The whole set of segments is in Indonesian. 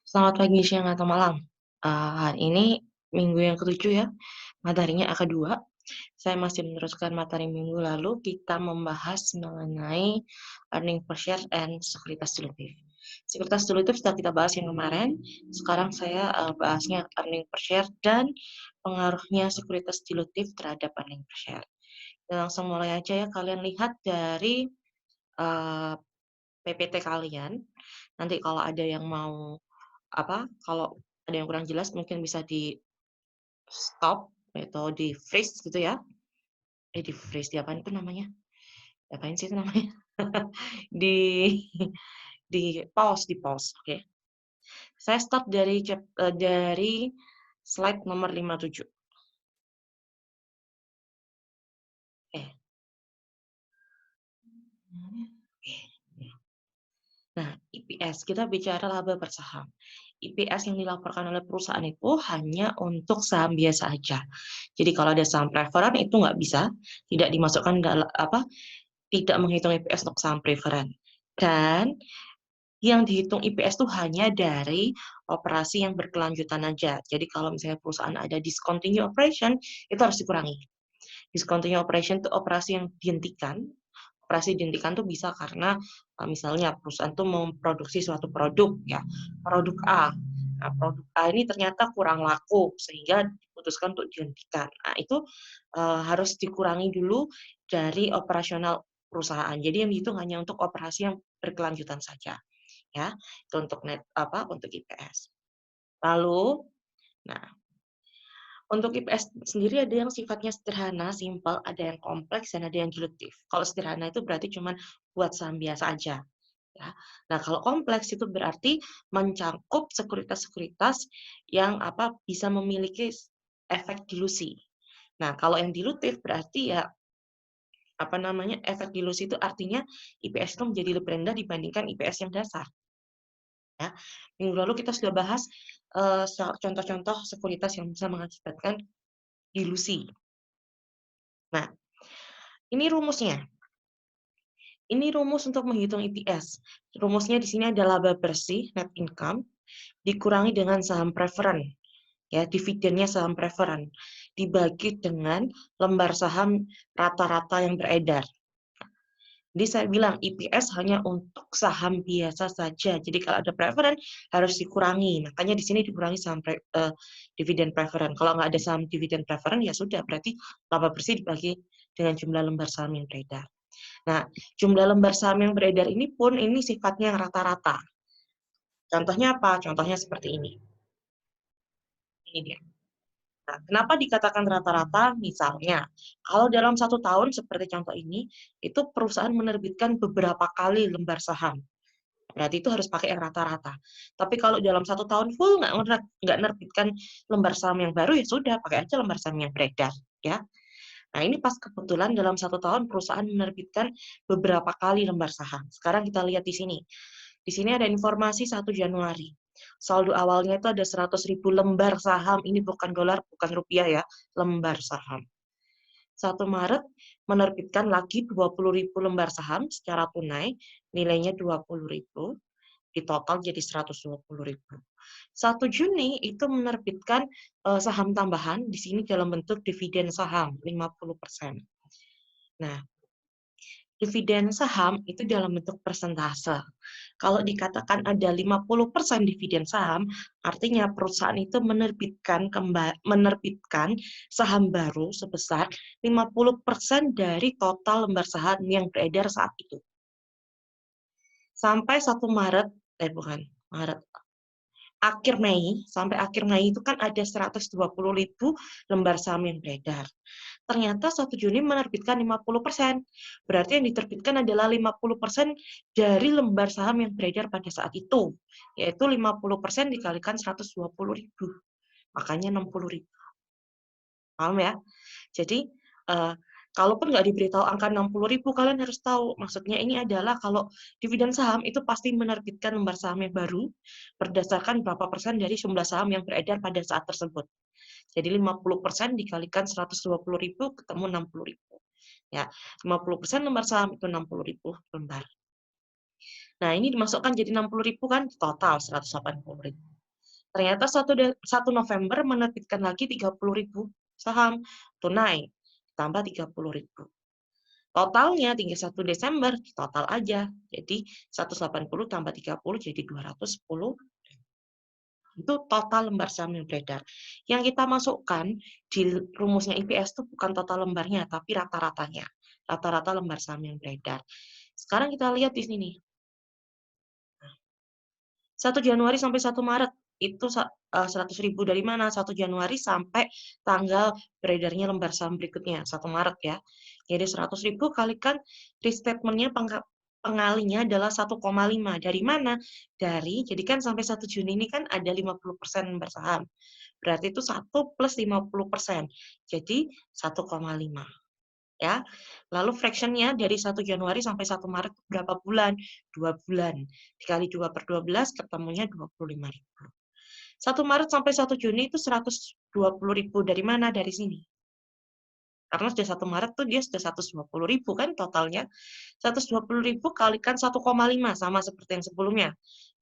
Selamat pagi, siang, atau malam. Hari ini minggu yang ketujuh ya, materinya A2. Saya masih meneruskan materi minggu lalu, kita membahas mengenai earning per share and sekuritas dilutif. Sekuritas dilutif sudah kita bahas yang kemarin, sekarang saya bahasnya earning per share dan pengaruhnya sekuritas dilutif terhadap earning per share. Dan langsung mulai aja ya, kalian lihat dari eh, PPT kalian. Nanti kalau ada yang mau kalau ada yang kurang jelas mungkin bisa di-stop atau di-freeze gitu ya. Di-freeze, diapain itu namanya? Diapain sih itu namanya? Di di-pause, oke. Saya start dari slide nomor 57. Oke. Nah, IPS, kita bicara laba per saham. IPS yang dilaporkan oleh perusahaan itu hanya untuk saham biasa aja. Jadi kalau ada saham preferen itu nggak bisa, tidak dimasukkan dalam tidak menghitung IPS untuk saham preferen. Dan yang dihitung IPS itu hanya dari operasi yang berkelanjutan aja. Jadi kalau misalnya perusahaan ada discontinue operation, itu harus dikurangi. Discontinue operation itu operasi yang dihentikan. Operasi dihentikan tuh bisa karena misalnya perusahaan tuh memproduksi suatu produk ya, produk A. Nah, produk A ini ternyata kurang laku sehingga diputuskan untuk dihentikan. Nah, itu harus dikurangi dulu dari operasional perusahaan. Jadi yang dihitung hanya untuk operasi yang berkelanjutan saja ya. Itu untuk untuk IPS. Lalu, nah, untuk IPS sendiri ada yang sifatnya sederhana, simpel, ada yang kompleks, dan ada yang deduktif. Kalau sederhana itu berarti cuma buat saham biasa aja. Ya. Nah, kalau kompleks itu berarti mencakup sekuritas-sekuritas yang bisa memiliki efek dilusi. Nah, kalau yang dilutif berarti ya efek dilusi itu artinya IPS itu menjadi lebih rendah dibandingkan IPS yang dasar. Ya. Minggu lalu kita sudah bahas contoh-contoh sekuritas yang bisa mengakibatkan dilusi. Nah, ini rumusnya. Ini rumus untuk menghitung EPS. Rumusnya di sini ada laba bersih, net income, dikurangi dengan saham preferen. Ya, dividennya saham preferen. Dibagi dengan lembar saham rata-rata yang beredar. Jadi saya bilang EPS hanya untuk saham biasa saja. Jadi kalau ada preferen harus dikurangi. Makanya di sini dikurangi saham dividen preferen. Kalau nggak ada saham dividen preferen ya sudah berarti laba bersih dibagi dengan jumlah lembar saham yang beredar. Nah, jumlah lembar saham yang beredar ini pun ini sifatnya rata-rata. Contohnya apa? Contohnya seperti ini. Ini dia. Nah, kenapa dikatakan rata-rata? Misalnya, kalau dalam 1 tahun seperti contoh ini, itu perusahaan menerbitkan beberapa kali lembar saham. Berarti itu harus pakai yang rata-rata. Tapi kalau dalam 1 tahun full nggak menerbitkan lembar saham yang baru, ya sudah, pakai aja lembar saham yang beredar. Ya. Nah, ini pas kebetulan dalam 1 tahun perusahaan menerbitkan beberapa kali lembar saham. Sekarang kita lihat di sini. Di sini ada informasi 1 Januari. Saldo awalnya itu ada 100.000 lembar saham. Ini bukan dolar, bukan rupiah ya, lembar saham. 1 Maret menerbitkan lagi 20.000 lembar saham secara tunai, nilainya 20.000, di total jadi 120.000. 1 Juni itu menerbitkan saham tambahan, di sini dalam bentuk dividen saham 50%. Nah, dividen saham itu dalam bentuk persentase. Kalau dikatakan ada 50% dividen saham, artinya perusahaan itu menerbitkan saham baru sebesar 50% dari total lembar saham yang beredar saat itu. Sampai 1 Maret, Maret, sampai akhir Mei itu kan ada 120.000 lembar saham yang beredar. Ternyata 1 Juni menerbitkan 50%. Berarti yang diterbitkan adalah 50% dari lembar saham yang beredar pada saat itu, yaitu 50% dikalikan 120.000. Makanya 60.000. Paham ya? Jadi, kalaupun nggak diberitahu angka 60.000, kalian harus tahu, maksudnya ini adalah kalau dividen saham itu pasti menerbitkan lembar saham yang baru berdasarkan berapa persen dari jumlah saham yang beredar pada saat tersebut. Jadi 50% dikalikan 120.000 ketemu 60.000. Ya, 50% lembar saham itu 60.000 lembar. Nah, ini dimasukkan jadi 60.000 kan total 180.000. Ternyata 1 November menerbitkan lagi 30.000 saham tunai, tambah 30.000. Totalnya tinggal 1 Desember, total aja. Jadi 180 tambah 30 jadi 210. Itu total lembar saham yang beredar. Yang kita masukkan di rumusnya IPS itu bukan total lembarnya, tapi rata-ratanya. Rata-rata lembar saham yang beredar. Sekarang kita lihat di sini. 1 Januari sampai 1 Maret itu 100.000 dari mana? 1 Januari sampai tanggal beredarnya lembar saham berikutnya, 1 Maret ya. Jadi 100.000 kalikan restatement-nya pengalinya adalah 1,5. Dari mana? Jadi kan sampai 1 Juni ini kan ada 50% lembar saham. Berarti itu 1 plus 50%. Jadi 1,5. Ya. Lalu fraction-nya dari 1 Januari sampai 1 Maret berapa bulan? 2 bulan. Dikali 2 per 12 ketemunya 25.000. 1 Maret sampai 1 Juni itu 120.000 dari mana? Dari sini. Karena sudah 1 Maret tuh dia sudah 120.000 kan totalnya. 120.000 kalikan 1,5 sama seperti yang sebelumnya.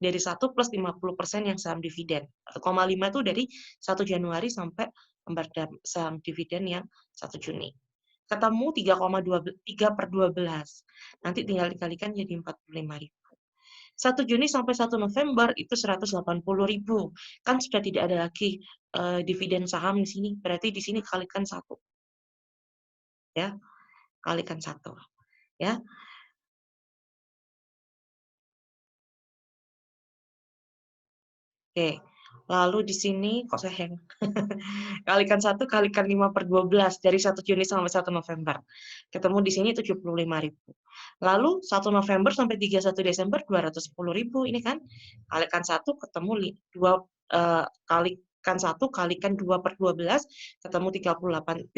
Dari 1 plus 50% yang saham dividen. 1,5 itu dari 1 Januari sampai lembar saham dividen yang 1 Juni. Ketemu 3 per 12. Nanti tinggal dikalikan jadi 45.000. 1 Juni sampai 1 November itu 180.000. Kan sudah tidak ada lagi dividen saham di sini. Berarti di sini kalikan 1. Ya, kalikan 1. Ya. Oke. Lalu di sini kok saya hang. Kalikan 1 kalikan 5 per 12 dari 1 Juni sampai 1 November. Ketemu di sini 75.000. Lalu 1 November sampai 31 Desember 210.000 ini kan. Kalikan 1 ketemu 2 kalikan 1 kalikan 2 per 12 ketemu 35.000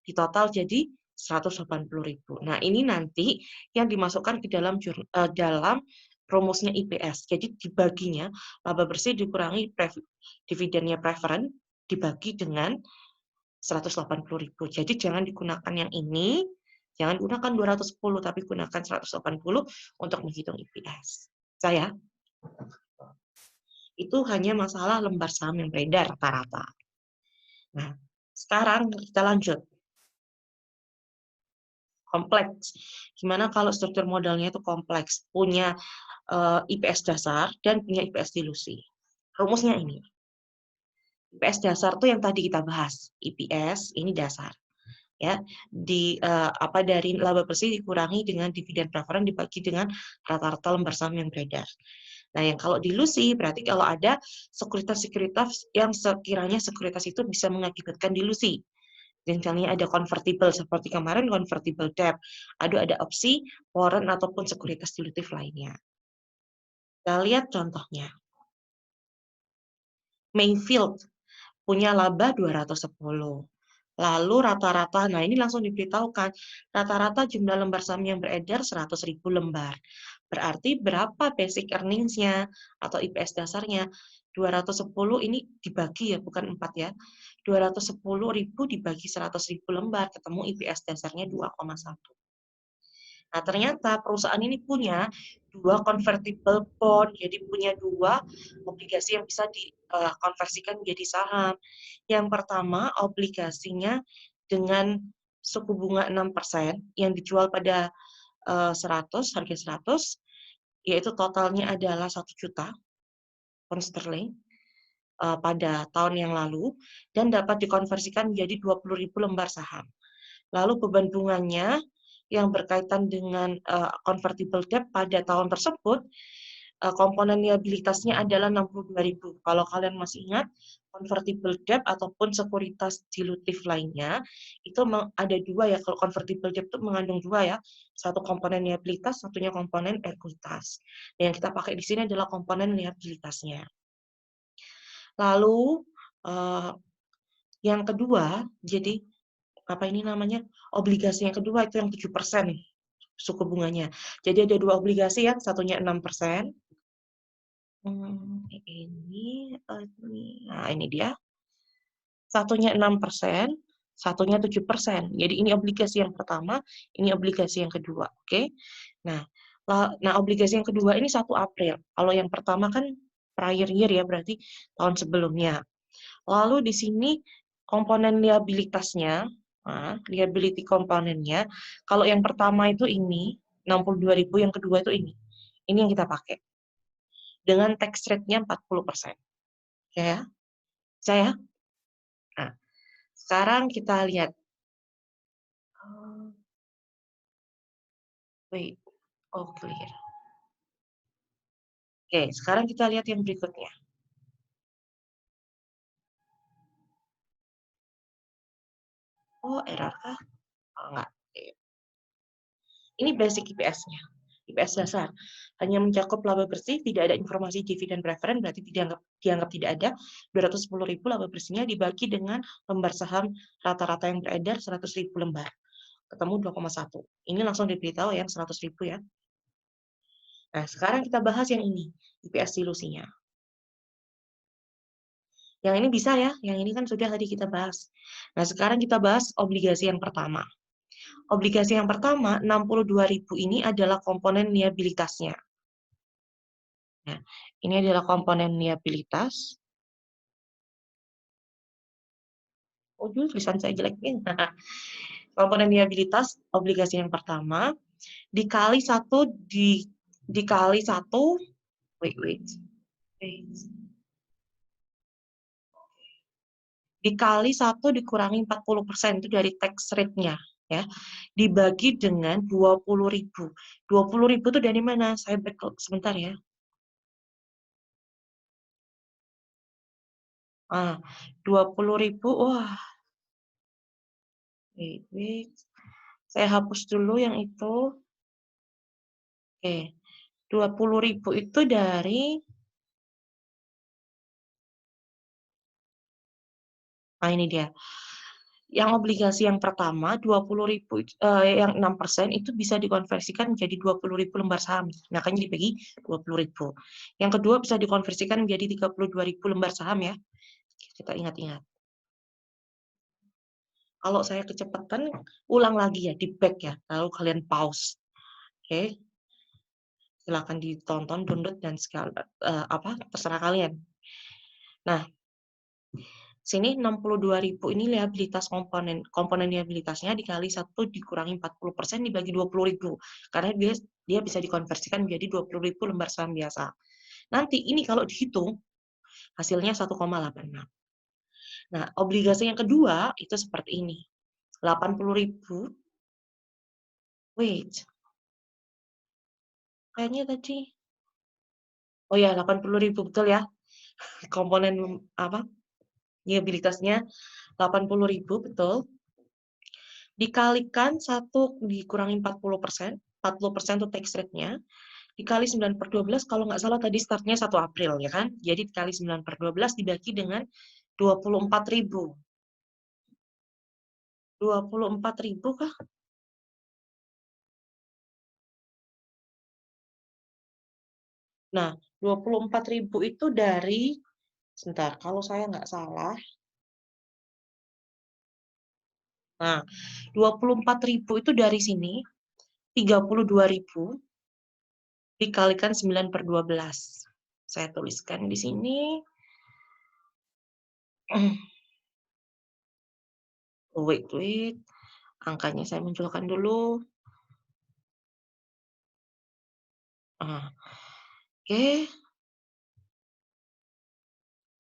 di total jadi 180.000. Nah, ini nanti yang dimasukkan ke dalam rumusnya IPS. Jadi dibaginya laba bersih dikurangi dividennya preferen dibagi dengan 180.000. Jadi jangan digunakan yang ini, jangan gunakan 210 tapi gunakan 180 untuk menghitung IPS. Saya itu hanya masalah lembar saham yang beredar rata-rata. Nah, sekarang kita lanjut. Kompleks. Gimana kalau struktur modalnya itu kompleks, punya IPS dasar dan punya IPS dilusi. Rumusnya ini. IPS dasar tuh yang tadi kita bahas. IPS ini dasar. Ya, dari laba bersih dikurangi dengan dividen preferen dibagi dengan rata-rata lembar saham yang beredar. Nah, yang kalau dilusi berarti kalau ada sekuritas-sekuritas yang sekiranya sekuritas itu bisa mengakibatkan dilusi. Misalnya ada convertible seperti kemarin convertible debt, ada opsi, warrant ataupun sekuritas dilutif lainnya. Kita lihat contohnya. Mayfield punya laba 210. Lalu rata-rata, nah ini langsung diberitahukan, rata-rata jumlah lembar saham yang beredar 100.000 lembar. Berarti berapa basic earnings-nya atau IPS dasarnya? 210 ini dibagi ya, bukan 4 ya. 210.000 dibagi 100.000 lembar, ketemu IPS dasarnya 2,1. Nah, ternyata perusahaan ini punya 2 convertible bond, jadi punya 2 obligasi yang bisa dikonversikan menjadi saham. Yang pertama, obligasinya dengan suku bunga 6% yang dijual pada 100, harga 100, yaitu totalnya adalah 1 juta pound sterling pada tahun yang lalu, dan dapat dikonversikan menjadi 20.000 lembar saham. Lalu beban bunganya yang berkaitan dengan convertible debt pada tahun tersebut, komponen liabilitasnya adalah 62.000. Kalau kalian masih ingat, convertible debt ataupun sekuritas dilutif lainnya, itu ada 2 ya, kalau convertible debt itu mengandung 2 ya, satu komponen liabilitas, satunya komponen ekuitas. Yang kita pakai di sini adalah komponen liabilitasnya. Lalu, yang kedua, jadi obligasi yang kedua itu yang 7% suku bunganya. Jadi ada 2 obligasi yang satunya 6%. Ini dia. Satunya 6%, satunya 7%. Jadi ini obligasi yang pertama, ini obligasi yang kedua, oke? Nah, obligasi yang kedua ini 1 April. Kalau yang pertama kan prior year ya, berarti tahun sebelumnya. Lalu di sini komponen liabilitasnya, liability komponennya, kalau yang pertama itu ini, 62.000, yang kedua itu ini. Ini yang kita pakai. Dengan tax rate-nya 40%. Ya, saya. Nah, sekarang kita lihat. Wait, oh clear. Oke, sekarang kita lihat yang berikutnya. Oh, error kah? Oh, enggak. Ini basic IPS-nya. IPS dasar. Hanya mencakup laba bersih, tidak ada informasi dividen preferen, berarti dianggap tidak ada. 210.000 laba bersihnya dibagi dengan lembar saham rata-rata yang beredar 100.000 lembar. Ketemu 2,1. Ini langsung diberitahu yang 100.000 ya. Nah, sekarang kita bahas yang ini, IPS dilusinya. Yang ini bisa ya, yang ini kan sudah tadi kita bahas. Nah, sekarang kita bahas obligasi yang pertama. Obligasi yang pertama, 62.000 ini adalah komponen liabilitasnya. Nah, ini adalah komponen liabilitas. Oh, dulu tulisan saya jelek. Komponen liabilitas obligasi yang pertama dikali 1 dikali 1, wait. Dikali 1 dikurangi 40% itu dari tax rate-nya ya. Dibagi dengan 20.000. 20.000 itu dari mana? Saya back sebentar ya. 20.000, wah. Wait. Saya hapus dulu yang itu. Oke. 20.000 itu dari ini dia. Yang obligasi yang pertama 20.000 yang 6% itu bisa dikonversikan menjadi 20.000 lembar saham. Makanya dibagi 20.000. Yang kedua bisa dikonversikan menjadi 32.000 lembar saham ya. Kita ingat-ingat. Kalau saya kecepatan, ulang lagi ya, di back ya. Lalu kalian pause. Oke. Silakan ditonton, download dan segala terserah kalian. Nah, sini 62.000 ini liabilitas komponen liabilitasnya dikali 1 dikurangi 40% dibagi 20.000. Karena dia bisa dikonversikan menjadi 20.000 lembar saham biasa. Nanti ini kalau dihitung hasilnya 1,86. Nah, obligasi yang kedua itu seperti ini. 80.000. Wait. Kayaknya tadi. Oh ya, 80.000 betul ya. Komponen liabilitasnya 80.000 betul. Dikalikan 1 dikurangi 40%. 40% itu tax rate-nya. Dikali 9/12, kalau nggak salah tadi startnya 1 April, ya kan? Jadi dikali 9/12 dibagi dengan 24.000. 24.000 kah? Nah, 24.000 itu dari, sebentar, kalau saya nggak salah. Nah, 24.000 itu dari sini, 32.000 dikalikan 9/12. Saya tuliskan di sini. Wait. Angkanya saya munculkan dulu. Oke.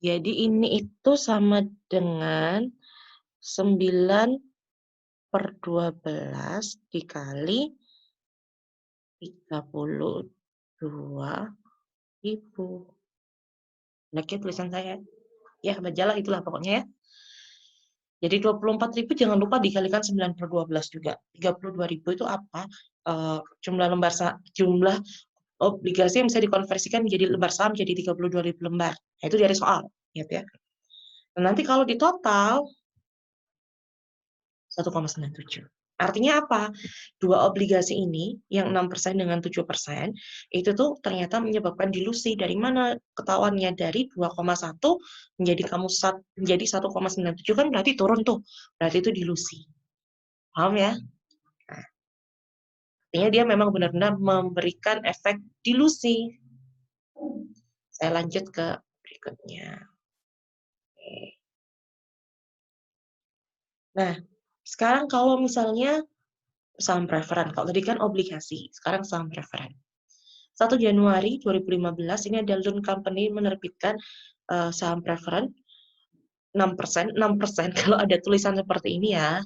Jadi ini itu sama dengan 9/12 dikali 32.000. Nah, tulisan saya. Ya, bajalah itulah pokoknya ya. Jadi 24.000 jangan lupa dikalikan 9/12 juga. 32.000 itu apa? Jumlah obligasi yang bisa dikonversikan menjadi lembar saham jadi 32.000 lembar. Nah, itu dari soal, lihat ya. Dan nanti kalau di total 1,97. Artinya apa? Dua obligasi ini, yang 6% dengan 7%, itu tuh ternyata menyebabkan dilusi. Dari mana ketahuannya? Dari 2,1 menjadi 1,97, kan berarti turun tuh. Berarti itu dilusi. Paham ya? Nah, artinya dia memang benar-benar memberikan efek dilusi. Saya lanjut ke berikutnya. Oke. Nah, sekarang kalau misalnya saham preferen, kalau tadi kan obligasi, sekarang saham preferen. 1 Januari 2015 ini ada loan company menerbitkan saham preferen 6%, 6% kalau ada tulisan seperti ini ya.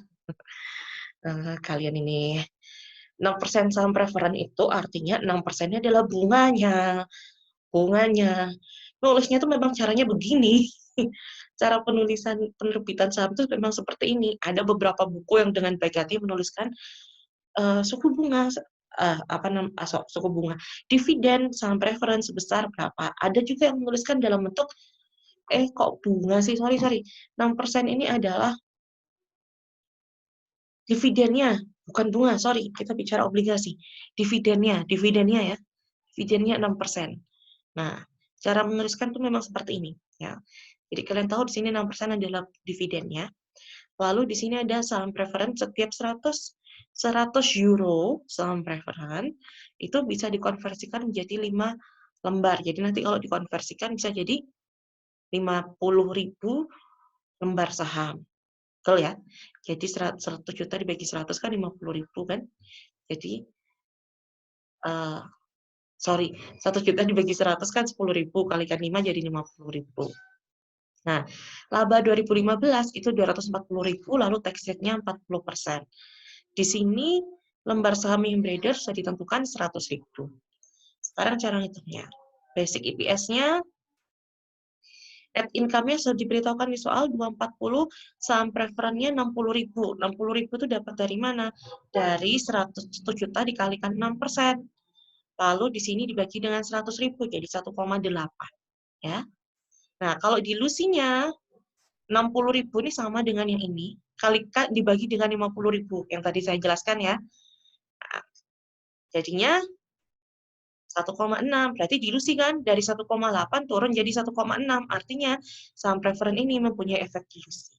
Kalian ini 6% saham preferen itu artinya 6%-nya adalah bunganya. Bunganya. Nulisnya tuh memang caranya begini. Cara penerbitan saham itu memang seperti ini. Ada beberapa buku yang dengan baik hati menuliskan suku bunga suku bunga dividen saham preferen sebesar berapa. Ada juga yang menuliskan dalam bentuk kok bunga sih, sorry 6% ini adalah dividennya, bukan bunga, sorry, kita bicara obligasi. Dividennya ya, dividennya 6%. Nah, cara menuliskan tuh memang seperti ini, ya. Jadi kalian tahu di sini 6% adalah dividennya. Lalu di sini ada saham preferen setiap 100 euro saham preferen itu bisa dikonversikan menjadi 5 lembar. Jadi nanti kalau dikonversikan bisa jadi 50.000 lembar saham. Betul ya? Jadi 100 juta dibagi 100 kan 50.000 kan? Jadi, 1 juta dibagi 100 kan 10.000, kalikan 5 jadi 50.000. Nah, laba 2015 itu 240.000, lalu tax rate-nya 40%. Di sini lembar saham yang beredar sudah ditentukan 100.000. Sekarang cara ngitungnya. Basic EPS-nya, net income-nya sudah diberitahukan di soal 240, saham preferennya 60.000. 60.000 itu dapat dari mana? Dari 100 juta dikalikan 6%. Lalu di sini dibagi dengan 100.000, jadi 1,8. Ya. Nah, kalau dilusinya 60.000 ini sama dengan yang ini, kalikan dibagi dengan 50.000, yang tadi saya jelaskan ya. Nah, jadinya 1,6, berarti dilusi kan, dari 1,8 turun jadi 1,6, artinya saham preferen ini mempunyai efek dilusi.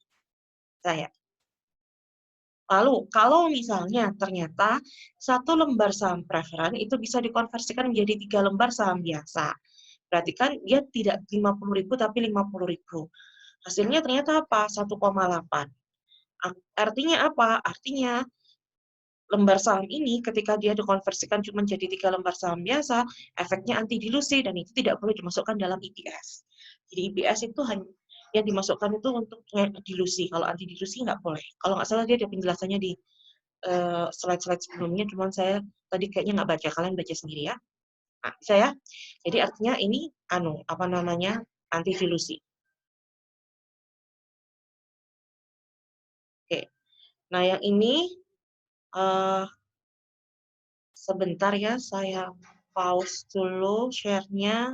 Saya. Lalu, kalau misalnya ternyata satu lembar saham preferen itu bisa dikonversikan menjadi 3 lembar saham biasa. Berarti kan dia tidak 50.000 tapi 50.000. Hasilnya ternyata apa? 1,8. Artinya apa? Artinya lembar saham ini ketika dia dikonversikan cuma jadi 3 lembar saham biasa, efeknya anti dilusi dan itu tidak perlu dimasukkan dalam EPS. Jadi EPS itu hanya yang dimasukkan itu untuk dilusi. Kalau anti dilusi nggak boleh. Kalau nggak salah dia ada penjelasannya di slide-slide sebelumnya, cuman saya tadi kayaknya nggak baca. Kalian baca sendiri ya. Nah, bisa ya? Jadi artinya ini anti dilusi. Oke. Nah, yang ini sebentar ya, saya pause dulu share-nya.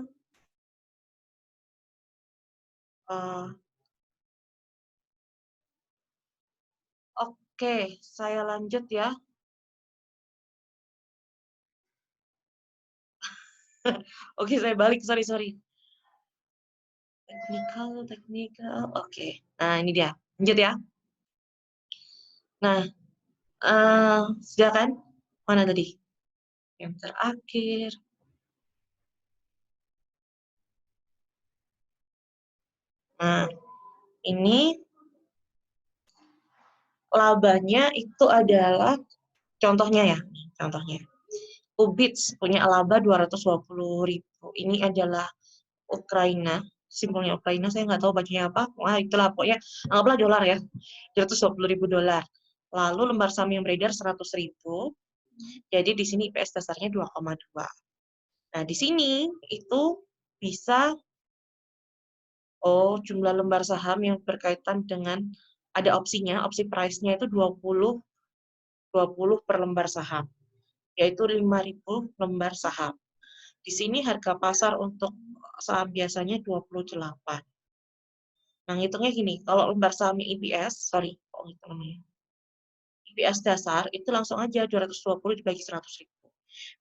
Oke, saya lanjut ya. Oke, saya balik, sorry. Technical, oke. Nah, ini dia. Lanjut ya. Nah, sudah kan? Mana tadi? Yang terakhir. Nah, ini labanya itu adalah contohnya ya. Contohnya. Ubits punya laba 220.000. Ini adalah Ukraina. Simbolnya Ukraina, saya nggak tahu bacanya apa. Wah, itulah pokoknya. Anggaplah dolar ya. 220.000 dolar. Lalu lembar saham yang beredar 100.000. Jadi di sini IPS dasarnya 2,2. Nah, di sini itu bisa jumlah lembar saham yang berkaitan dengan ada opsinya, opsi price-nya itu 20 per lembar saham, yaitu 5.000 lembar saham. Di sini harga pasar untuk saham biasanya 28. Nah, ngitungnya gini, kalau lembar sahamnya IPS, IPS dasar itu langsung aja 220 dibagi 100.000.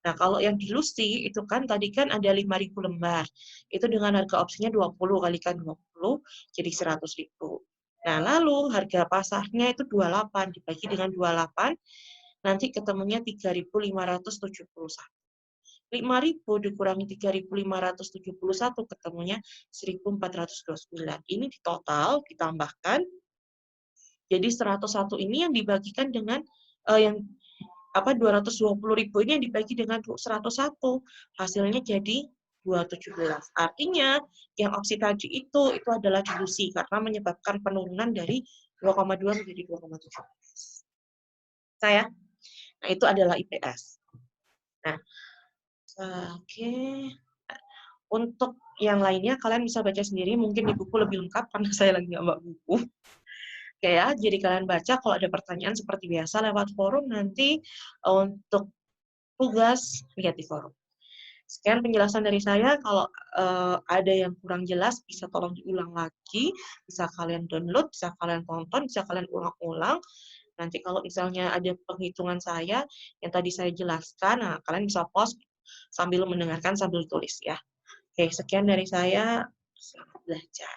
Nah, kalau yang dilusi itu kan tadi kan ada 5.000 lembar. Itu dengan harga opsinya 20 kalikan 20 jadi 100.000. Nah, lalu harga pasarnya itu 28 dibagi dengan 28 nanti ketemunya 3.571. 5.000 dikurangi 3.571 ketemunya 1.429. Ini di total ditambahkan, jadi 101 ini yang dibagikan dengan yang 220.000 ini yang dibagi dengan 101, hasilnya jadi 217. Artinya yang opsi tadi itu adalah dilusi karena menyebabkan penurunan dari 2,2 menjadi 2,7. Saya, nah itu adalah IPS. Nah, oke. Untuk yang lainnya kalian bisa baca sendiri, mungkin di buku lebih lengkap karena saya lagi nggak bawa buku. Oke ya, jadi kalian baca, kalau ada pertanyaan seperti biasa lewat forum, nanti untuk tugas lihat di forum. Sekian penjelasan dari saya, kalau ada yang kurang jelas bisa tolong diulang lagi, bisa kalian download, bisa kalian tonton, bisa kalian ulang-ulang. Nanti kalau misalnya ada penghitungan saya yang tadi saya jelaskan, nah kalian bisa pause sambil mendengarkan sambil tulis ya. Oke, sekian dari saya. Selamat belajar.